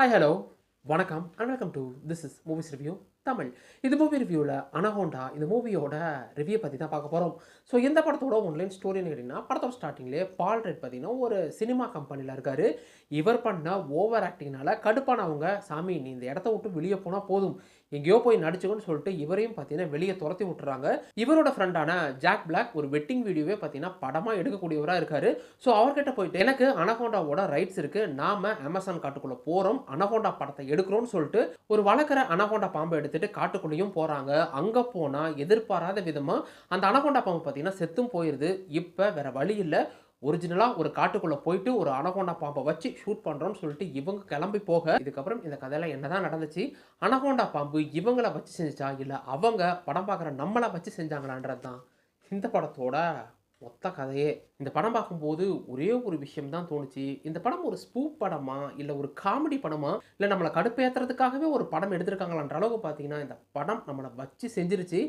Hi hello வணக்கம் and welcome to this is movies review Tamil. இது movie ரிவ்யூவில் anaconda இந்த மூவியோட ரிவ்யூ பற்றி தான் பார்க்க போகிறோம். ஸோ இந்த படத்தோட ஒன்லைன் ஸ்டோரின்னு கேட்டிங்கன்னா, படத்தோட ஸ்டார்டிங்லேயே பால் ரெட் பார்த்தீங்கன்னா ஒரு சினிமா கம்பெனியில் இருக்கார். இவர் பண்ண ஓவர் ஆக்டிங்னால கடுப்பானவங்க, சாமி நீ இந்த இடத்த விட்டு வெளியே போனால் போதும், எங்கேயோ போய் நடிச்சுக்கணும்னு சொல்லிட்டு இவரையும் பார்த்தீங்கன்னா வெளியே துரத்தி விட்டுறாங்க. இவரோட ஃப்ரெண்டான ஜாக் பிளாக் ஒரு வெட்டிங் வீடியோவே பார்த்தீங்கன்னா படமாக எடுக்கக்கூடியவராக இருக்கார். ஸோ அவர்கிட்ட போயிட்டு எனக்கு அனகோண்டாவோட ரைட்ஸ் இருக்குது, நாம் அமேசான் காட்டுக்குள்ளே போகிறோம், அனகோண்டா படத்தை எடுக்கிறோம்னு சொல்லிட்டு ஒரு வளர்க்குற அனகோண்டா பாம்பை எடுத்துட்டு காட்டுக்குள்ளேயும் போறாங்க. அங்க போனா எதிர்பாராத விதமா அந்த அனகோண்டா பாம்பு பார்த்தீங்கன்னா செத்தும் போயிருது. இப்ப வேற வழி இல்ல, ஒரிஜினலா ஒரு காட்டுக்குள்ள போயிட்டு ஒரு அனகோண்டா பாம்பை வச்சு ஷூட் பண்றோம்னு சொல்லிட்டு இவங்க கிளம்பி போக, இதுக்கப்புறம் இந்த கதையில என்னதான் நடந்துச்சு, அனகோண்டா பாம்பு இவங்கள வச்சு செஞ்சுச்சா இல்ல அவங்க படம் பார்க்குற நம்மளை வச்சு செஞ்சாங்களான்றது தான் இந்த படத்தோட மொத்த கதையே. இந்த படம் பார்க்கும்போது ஒரே ஒரு விஷயம் தான் தோணுச்சு, இந்த படம் ஒரு ஸ்பூப் படமா இல்லை ஒரு காமெடி படமா இல்லை நம்மளை கடுப்பேற்றுறதுக்காகவே ஒரு படம் எடுத்திருக்காங்களான்ற அளவுக்கு பார்த்தீங்கன்னா இந்த படம் நம்மளை வச்சு செஞ்சிருச்சு.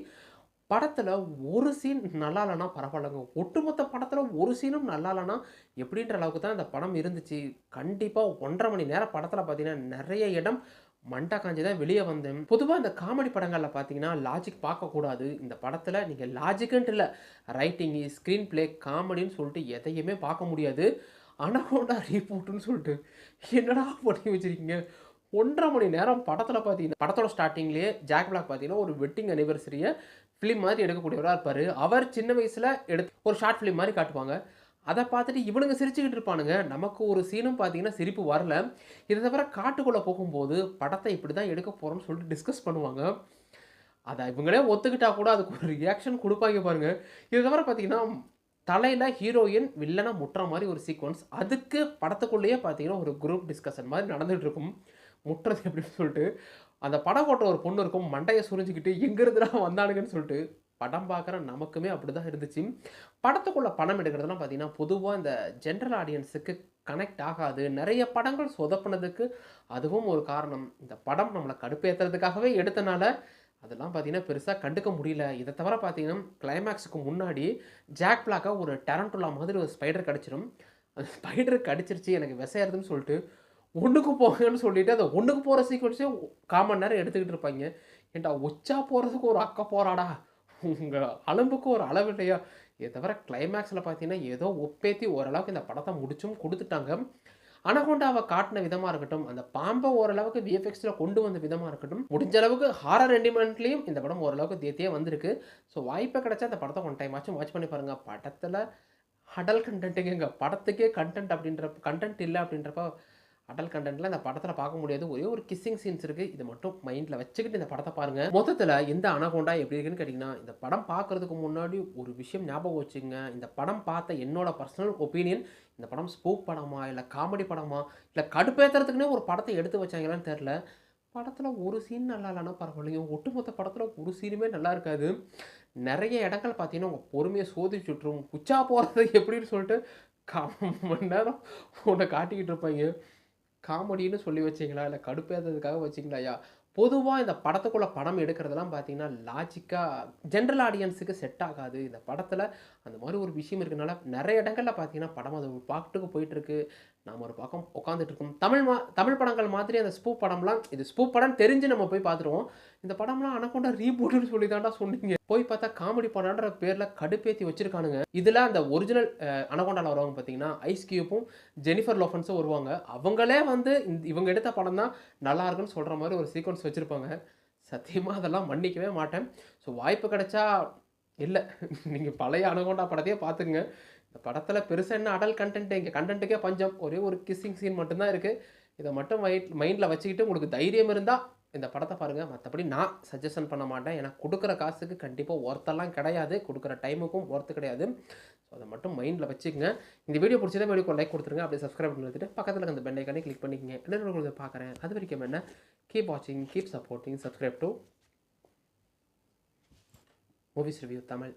படத்தில் ஒரு சீன் நல்லா இல்லைனா பரவாயில்லைங்க, ஒட்டுமொத்த படத்தில் ஒரு சீனும் நல்லா இல்லைனா எப்படின்ற அளவுக்கு தான் இந்த படம் இருந்துச்சு. கண்டிப்பாக 1.5 மணி நேரம் படத்தில் பார்த்தீங்கன்னா நிறைய இடம் மண்டை காஞ்சி தான் வெளியே வந்தேன். பொதுவாக இந்த காமெடி படங்களில் பார்த்தீங்கன்னா லாஜிக் பார்க்கக்கூடாது. இந்த படத்தில் நீங்கள் லாஜிக்குன்ட்டு இல்லை, ரைட்டிங்கு, ஸ்க்ரீன் பிளே, காமெடின்னு சொல்லிட்டு எதையுமே பார்க்க முடியாது. அனகோண்டா ரீபூட்டுன்னு சொல்லிட்டு என்னடா பண்ணி வச்சுருக்கீங்க. 1.5 மணி நேரம் படத்தில் பார்த்தீங்கன்னா, படத்தோட ஸ்டார்டிங்லேயே ஜாக் பிளாக் பார்த்தீங்கன்னா ஒரு வெட்டிங் அனிவர்சரியை ஃபிலிம் மாதிரி எடுக்கக்கூடியவராக இருப்பார். அவர் சின்ன வயசில் ஒரு ஷார்ட் ஃபிலிம் மாதிரி காட்டுவாங்க. அதை பார்த்துட்டு இவனுங்க சிரிச்சுக்கிட்டு இருப்பானுங்க. நமக்கு ஒரு சீனும் பார்த்தீங்கன்னா சிரிப்பு வரல. இதை தவிர காட்டுக்குள்ளே போகும்போது படத்தை இப்படி தான் எடுக்க போகிறோம்னு சொல்லிட்டு டிஸ்கஸ் பண்ணுவாங்க. அதை இவங்களே ஒத்துக்கிட்டா கூட அதுக்கு ஒரு ரியாக்ஷன் கொடுப்பாங்க பாருங்க. இது தவிர பார்த்தீங்கன்னா தலையில் ஹீரோயின் வில்லனை முட்டுற மாதிரி ஒரு சீக்வன்ஸ், அதுக்கு படத்துக்குள்ளேயே பார்த்தீங்கன்னா ஒரு குரூப் டிஸ்கஷன் மாதிரி நடந்துகிட்டு இருக்கும். முட்டுறது எப்படின்னு சொல்லிட்டு அந்த படம் ஓட்டுற ஒரு பொண்ணு இருக்கும், மண்டையை சுரிஞ்சிக்கிட்டு எங்கிருந்துலாம் வந்தானுங்கன்னு சொல்லிட்டு. படம் பார்க்குற நமக்குமே அப்படி தான் இருந்துச்சு. படத்துக்குள்ளே படம் எடுக்கிறதுலாம் பார்த்தீங்கன்னா பொதுவாக இந்த ஜென்ரல் ஆடியன்ஸுக்கு கனெக்ட் ஆகாது. நிறைய படங்கள் சொதப்பினதுக்கு அதுவும் ஒரு காரணம். இந்த படம் நம்மளை கடுப்பேற்றுறதுக்காகவே எடுத்தனால அதெல்லாம் பார்த்தீங்கன்னா பெருசாக கண்டுக்க முடியல. இதை தவிர பார்த்தீங்கன்னா கிளைமேக்ஸுக்கு முன்னாடி ஜாக் பிளாக்காக ஒரு டெரண்டுலா மாதிரி ஒரு ஸ்பைடர் கடிச்சிடும். அந்த ஸ்பைடர் கடிச்சிருச்சு எனக்கு விசையாருதுன்னு சொல்லிட்டு ஒன்றுக்கு போங்கன்னு சொல்லிட்டு அந்த ஒன்றுக்கு போகிற சீக்வன்ஸே 1/4 மணி நேரம் எடுத்துக்கிட்டு இருப்பாங்க. ஏன்டா ஒச்சா போகிறதுக்கு ஒரு அக்க போராடா, உங்கள் அளம்புக்கு ஒரு அளவு இல்லையா. இதை தவிர கிளைமேக்ஸில் பார்த்தீங்கன்னா ஏதோ ஒப்பேற்றி ஓரளவுக்கு இந்த படத்தை முடிச்சும் கொடுத்துட்டாங்க. அனகோண்டாவை காட்டின விதமாக இருக்கட்டும், அந்த பாம்பை ஓரளவுக்கு விஎஃப்எக்ஸில் கொண்டு வந்த விதமாக இருக்கட்டும், முடிஞ்ச அளவுக்கு ஹாரர் எலிமெண்ட்லேயும் இந்த படம் ஓரளவுக்கு தேத்தியே வந்திருக்கு. ஸோ வாய்ப்பை கிடைச்சா அந்த படத்தை ஒன் டைம் ஆச்சும் வாட்ச் பண்ணி பாருங்கள். படத்தில் அடல் கண்டென்ட்டுங்க, படத்துக்கே கண்டென்ட் அப்படின்றப்ப கண்டென்ட் இல்லை அப்படின்றப்ப அடல் கண்டென்ட்ல இந்த படத்தில் பார்க்க முடியாது. ஒரே ஒரு கிஸ்ஸிங் சீன்ஸ் இருக்குது, இது மட்டும் மைண்டில் வச்சுக்கிட்டு இந்த படத்தை பாருங்கள். மொத்தத்தில் எந்த அனகோண்டா எப்படி இருக்குன்னு கேட்டிங்கன்னா, இந்த படம் பார்க்குறதுக்கு முன்னாடி ஒரு விஷயம் ஞாபகம் வச்சுங்க, இந்த படம் பார்த்த என்னோட பர்சனல் ஒப்பீனியன், இந்த படம் ஸ்பூப் படமா இல்லை காமெடி படமா இல்லை கடுப்பேற்றுறதுக்குன்னே ஒரு படத்தை எடுத்து வச்சாங்களான்னு தெரில. படத்தில் ஒரு சீன் நல்லா இல்லைன்னா பரவாயில்லைங்க, ஒட்டுமொத்த படத்தில் ஒரு சீனுமே நல்லா இருக்காது. நிறைய இடங்கள் பார்த்தீங்கன்னா உங்கள் பொறுமையை சோதிச்சு விட்டுரும். குச்சா போகிறது எப்படின்னு சொல்லிட்டு 1/4 மணி நேரம் உன்னை காட்டிக்கிட்டு இருப்பாங்க. காமெடின்னு சொல்லி வச்சிங்களா இல்லை கடுப்பேற்றதுக்காக வச்சிங்களாயா. பொதுவாக இந்த படத்துக்குள்ளே படம் எடுக்கிறதெல்லாம் பார்த்தீங்கன்னா லாஜிக்காக ஜென்ரல் ஆடியன்ஸுக்கு செட் ஆகாது. இந்த படத்தில் அந்த மாதிரி ஒரு விஷயம் இருக்கனால நிறைய இடங்களில் பார்த்தீங்கன்னா படம் அது ஒரு பாட்டுக்கு போயிட்டுருக்கு, நாம் ஒரு பக்கம் உட்காந்துட்டு இருக்கோம். தமிழ் படங்கள் மாதிரி அந்த ஸ்பூப் படம்லாம், இது ஸ்பூப் படம் தெரிஞ்சு நம்ம போய் பார்த்துருவோம். இந்த படம்லாம் அனகோண்டா ரீபூட்டுன்னு சொல்லி தாண்டா சொன்னீங்க, போய் பார்த்தா காமெடி படம்ன்ற பேரில் கடுப்பேற்றி வச்சிருக்கானுங்க. இதில் அந்த ஒரிஜினல் அனகோண்டாவில் வருவாங்க பார்த்தீங்கன்னா ஐஸ் கியூப்பும் ஜெனிஃபர் லோஃபன்ஸும் வருவாங்க. அவங்களே வந்து இவங்க எடுத்த படம் தான் நல்லா இருக்குன்னு சொல்கிற மாதிரி ஒரு சீக்வன்ஸ் வச்சுருப்பாங்க. சத்தியமாக அதெல்லாம் மன்னிக்கவே மாட்டேன். ஸோ வாய்ப்பு கிடைச்சா இல்லை, நீங்கள் பழைய அனகோண்டா படத்தையே பார்த்துக்குங்க. இந்த படத்தில் பெருசாக என்ன அடல் கண்டென்ட், இங்கே கண்டென்ட்டுக்கே பஞ்சம், ஒரே ஒரு கிஸ்ஸிங் சீன் மட்டும்தான் இருக்குது. இதை மட்டும் மைண்டில் வச்சுக்கிட்டு உங்களுக்கு தைரியம் இருந்தால் இந்த படத்தை பாருங்கள். மற்றபடி நான் சஜஷன் பண்ண மாட்டேன், ஏன்னா கொடுக்குற காசுக்கு கண்டிப்பாக ஒர்த்தெல்லாம் கிடையாது, கொடுக்குற டைமுக்கும் ஒர்த்து கிடையாது. ஸோ அதை மட்டும் மைண்டில் வச்சுக்கோங்க. இந்த வீடியோ பிடிச்சதா வீடியோக்கு லைக் கொடுத்துருங்க, அப்படியே சப்ஸ்கிரைப் பண்ணி வச்சுட்டு பக்கத்தில் அந்த பெல் ஐக்கானே கிளிக் பண்ணிக்கங்க. என்ன பார்க்குறேன் அது வரைக்கும் என்ன, கீப் வாட்சிங், keep supporting, subscribe to movies review Tamil.